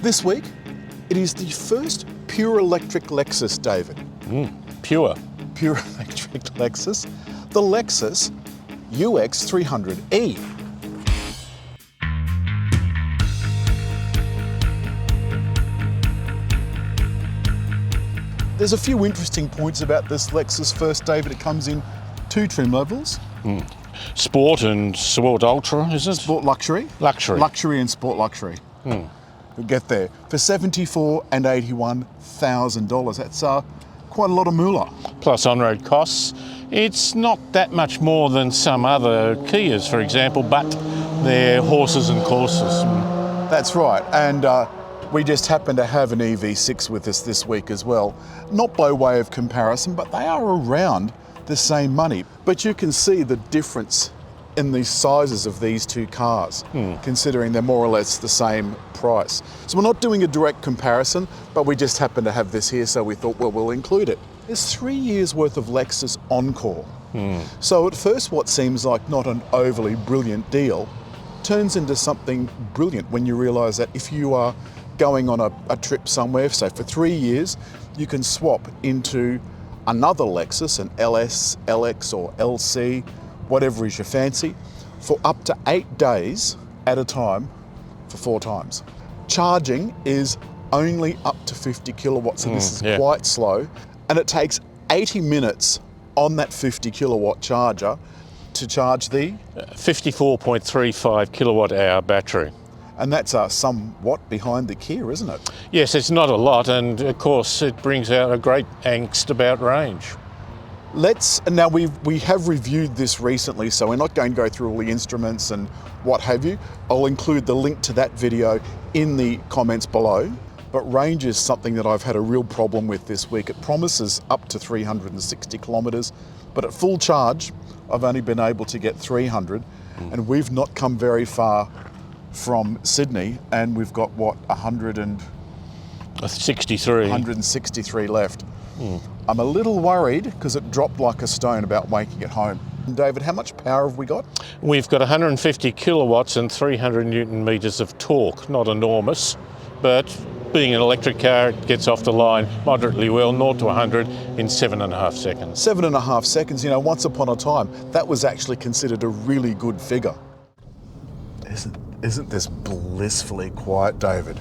This week, it is the first pure electric Lexus, David. Pure Electric Lexus, the Lexus UX300e. There's a few interesting points about this Lexus. First, David, it comes in two trim levels. Sport and Sport Ultra, is it? Sport Luxury. Luxury and Sport Luxury. We'll get there. For $74,000 and $81,000. That's quite a lot of moolah. Plus on-road costs. It's not that much more than some other Kias, for example, but they're horses and courses. That's right. And we just happen to have an EV6 with us this week as well. Not by way of comparison, but they are around the same money. But you can see the difference in the sizes of these two cars, considering they're more or less the same price. So we're not doing a direct comparison, but we just happen to have this here, so we thought, well, we'll include it. There's 3 years worth of Lexus Encore. So at first, what seems like not an overly brilliant deal turns into something brilliant when you realise that if you are going on a trip somewhere, say for 3 years, you can swap into another Lexus, an LS, LX or LC, whatever is your fancy, for up to 8 days at a time for 4 times. Charging is only up to 50 kilowatts, so this is quite slow, and it takes 80 minutes on that 50 kilowatt charger to charge the 54.35 kilowatt hour battery. And that's somewhat behind the Kia, isn't it? Yes, it's not a lot, and of course it brings out a great angst about range. Now we have reviewed this recently, so we're not going to go through all the instruments and what have you. I'll include the link to that video in the comments below. But range is something that I've had a real problem with this week. It promises up to 360 kilometres, but at full charge, I've only been able to get 300, and we've not come very far from Sydney, and we've got, what, 163 left. I'm a little worried because it dropped like a stone about making it home. David, how much power have we got? We've got 150 kilowatts and 300 newton meters of torque. Not enormous, but being an electric car, it gets off the line moderately well, 0 to 100 in 7.5 seconds. 7.5 seconds, you know, once upon a time, that was actually considered a really good figure. Isn't this blissfully quiet, David?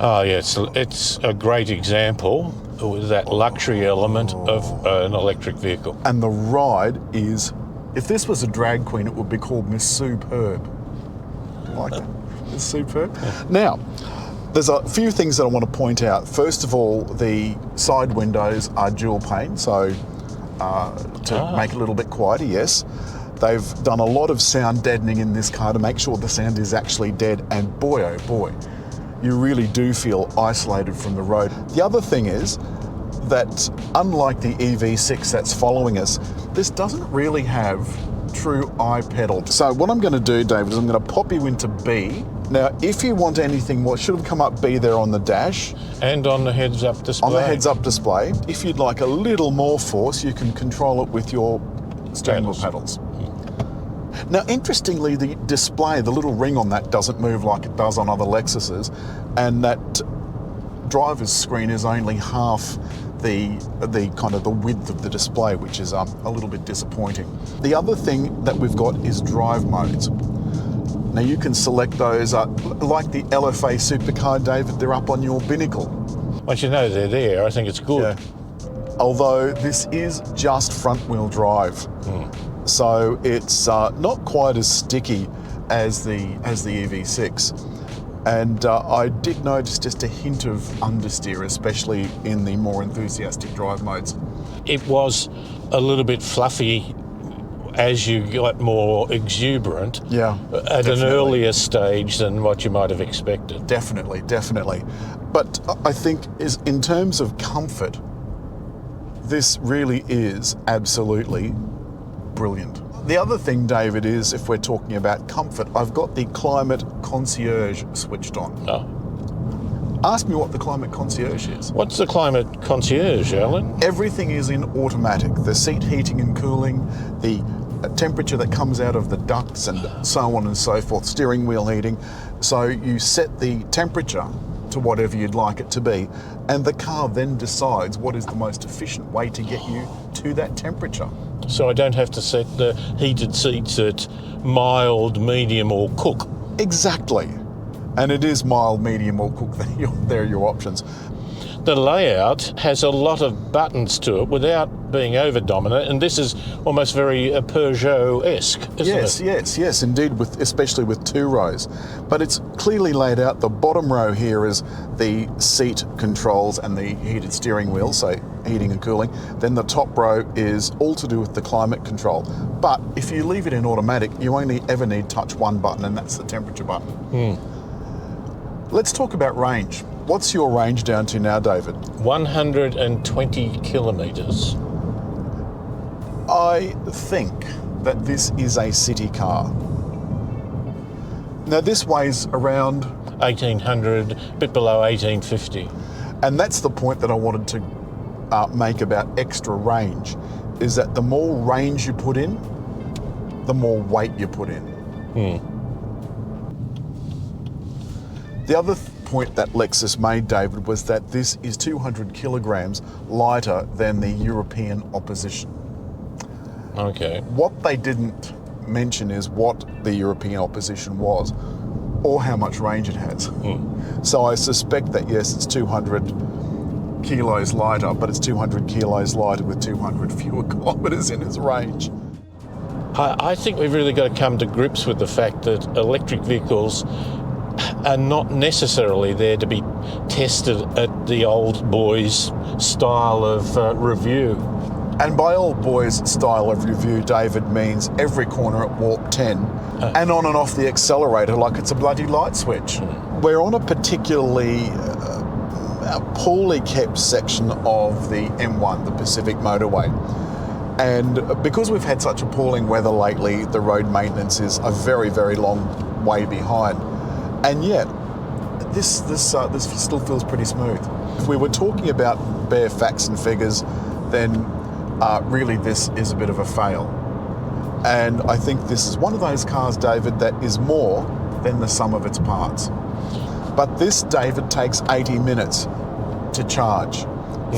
Oh yeah, it's a great example with that luxury element of an electric vehicle. And the ride is, if this was a drag queen, it would be called Miss Superb. Do you like that? Miss Superb? Yeah. Now, there's a few things that I want to point out. First of all, the side windows are dual pane, so to make it a little bit quieter, yes. They've done a lot of sound deadening in this car to make sure the sound is actually dead, and boy, oh boy, you really do feel isolated from the road. The other thing is that unlike the EV6 that's following us, this doesn't really have true iPedal. So what I'm going to do, David, is I'm going to pop you into B. Now, if you want anything more, it should have come up B there on the dash. And on the heads-up display. On the heads-up display. If you'd like a little more force, you can control it with your steering wheel pedals. Now, interestingly, the display, the little ring on that doesn't move like it does on other Lexuses, and that driver's screen is only half the kind of the width of the display, which is a little bit disappointing. The other thing that we've got is drive modes. Now you can select those, like the LFA supercar, David, they're up on your binnacle. Once you know they're there, I think it's good. Yeah. Although this is just front wheel drive. So it's not quite as sticky as the EV6. And I did notice just a hint of understeer, especially in the more enthusiastic drive modes. It was a little bit fluffy as you got more exuberant at an earlier stage than what you might have expected. Definitely. But I think in terms of comfort, this really is absolutely brilliant. The other thing, David, is if we're talking about comfort, I've got the Climate Concierge switched on. Ask me what the Climate Concierge is. What's the Climate Concierge, Alan? Everything is in automatic. The seat heating and cooling, the temperature that comes out of the ducts and so on and so forth, steering wheel heating. So you set the temperature to whatever you'd like it to be, and the car then decides what is the most efficient way to get you to that temperature. So I don't have to set the heated seats at mild, medium or cook. Exactly. And it is mild, medium or cook. There are your options. The layout has a lot of buttons to it without being over dominant, and this is almost very Peugeot-esque, isn't it? Yes, indeed, especially with 2 rows. But it's clearly laid out. The bottom row here is the seat controls and the heated steering wheel, so heating and cooling. Then the top row is all to do with the climate control. But if you leave it in automatic, you only ever need touch one button, and that's the temperature button. Let's talk about range. What's your range down to now, David? 120 kilometres. I think that this is a city car. Now this weighs around 1800, a bit below 1850. and that's the point that I wanted to make about extra range, is that the more range you put in, the more weight you put in. The other point that Lexus made, David, was that this is 200 kilograms lighter than the European opposition. Okay. What they didn't mention is what the European opposition was or how much range it has. So I suspect that, yes, it's 200 kilos lighter, but it's 200 kilos lighter with 200 fewer kilometres in its range. I think we've really got to come to grips with the fact that electric vehicles are not necessarily there to be tested at the old boys style of review. And by old boys style of review, David, means every corner at warp 10 and on and off the accelerator like it's a bloody light switch. We're on a particularly poorly kept section of the M1, the Pacific Motorway. And because we've had such appalling weather lately, the road maintenance is a very, very long way behind. And yet, this still feels pretty smooth. If we were talking about bare facts and figures, then really this is a bit of a fail. And I think this is one of those cars, David, that is more than the sum of its parts. But this, David, takes 80 minutes to charge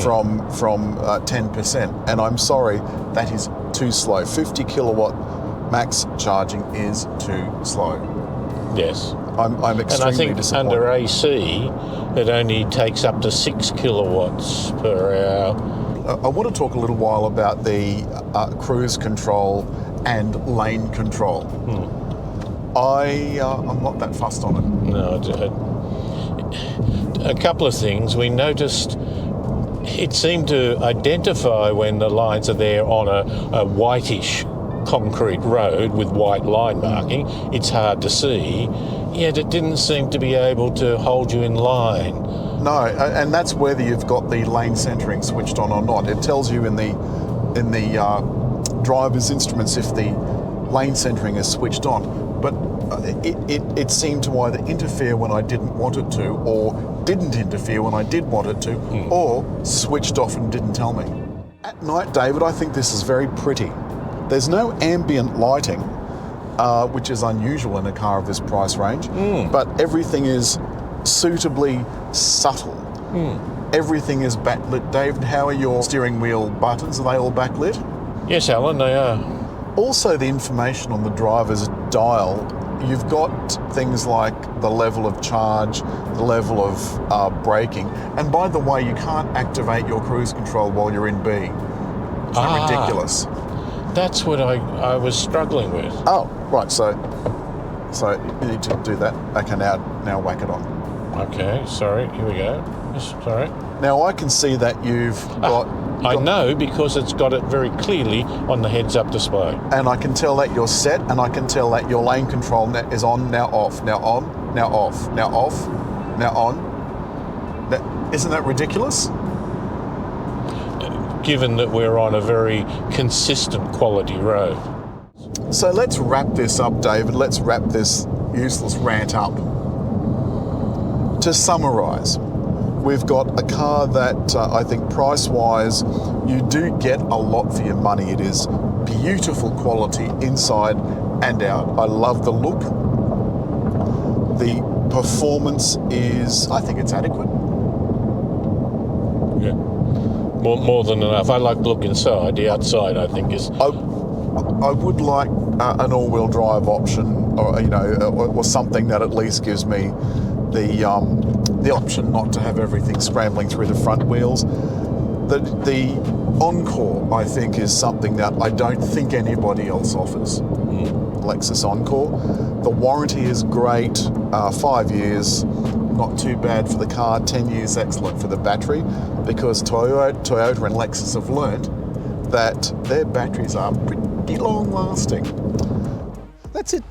from 10%. And I'm sorry, that is too slow. 50 kilowatt max charging is too slow. Yes. I'm extremely and I think disappointed. under AC, it only takes up to 6 kilowatts per hour. I want to talk a little while about the cruise control and lane control. I'm not that fussed on it. No, a couple of things. We noticed it seemed to identify when the lines are there on a whitish concrete road with white line marking. It's hard to see, yet it didn't seem to be able to hold you in line. No, and that's whether you've got the lane centering switched on or not. It tells you in the driver's instruments if the lane centering is switched on, but it seemed to either interfere when I didn't want it to, or didn't interfere when I did want it to, or switched off and didn't tell me. At night, David, I think this is very pretty. There's no ambient lighting, which is unusual in a car of this price range, but everything is suitably subtle. Everything is backlit. David, how are your steering wheel buttons? Are they all backlit? Yes, Alan, they are. Also, the information on the driver's dial, you've got things like the level of charge, the level of braking, and by the way, you can't activate your cruise control while you're in B. It's ridiculous. That's what I was struggling with. Oh, right, so you need to do that. Okay, now whack it on. Okay, sorry, here we go. Yes, sorry. Now I can see that you've got... I know because it's got it very clearly on the heads-up display. And I can tell that you're set, and I can tell that your lane control is on, now off, now on, now off, now off, now on. Isn't that ridiculous? Given that we're on a very consistent quality road. So let's wrap this up, David. Let's wrap this useless rant up. To summarise, we've got a car that I think price-wise, you do get a lot for your money. It is beautiful quality inside and out. I love the look. The performance is, I think it's adequate. Yeah, more than enough. I like the look inside. The outside, I think, is. I would like an all-wheel drive option, or or something that at least gives me the option not to have everything scrambling through the front wheels. The Encore, I think, is something that I don't think anybody else offers. Lexus Encore. The warranty is great, 5 years, not too bad for the car, 10 years excellent for the battery, because Toyota and Lexus have learned that their batteries are pretty long lasting. That's it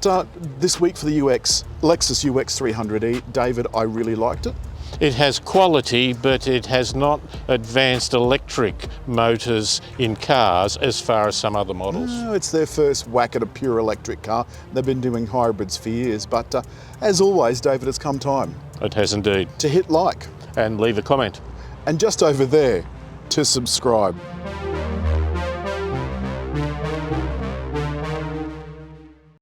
this week for the Lexus UX300e. David, I really liked it. It has quality, but it has not advanced electric motors in cars as far as some other models. No, it's their first whack at a pure electric car. They've been doing hybrids for years, but as always, David, it's come time. It has indeed. To hit like. And leave a comment. And just over there, to subscribe.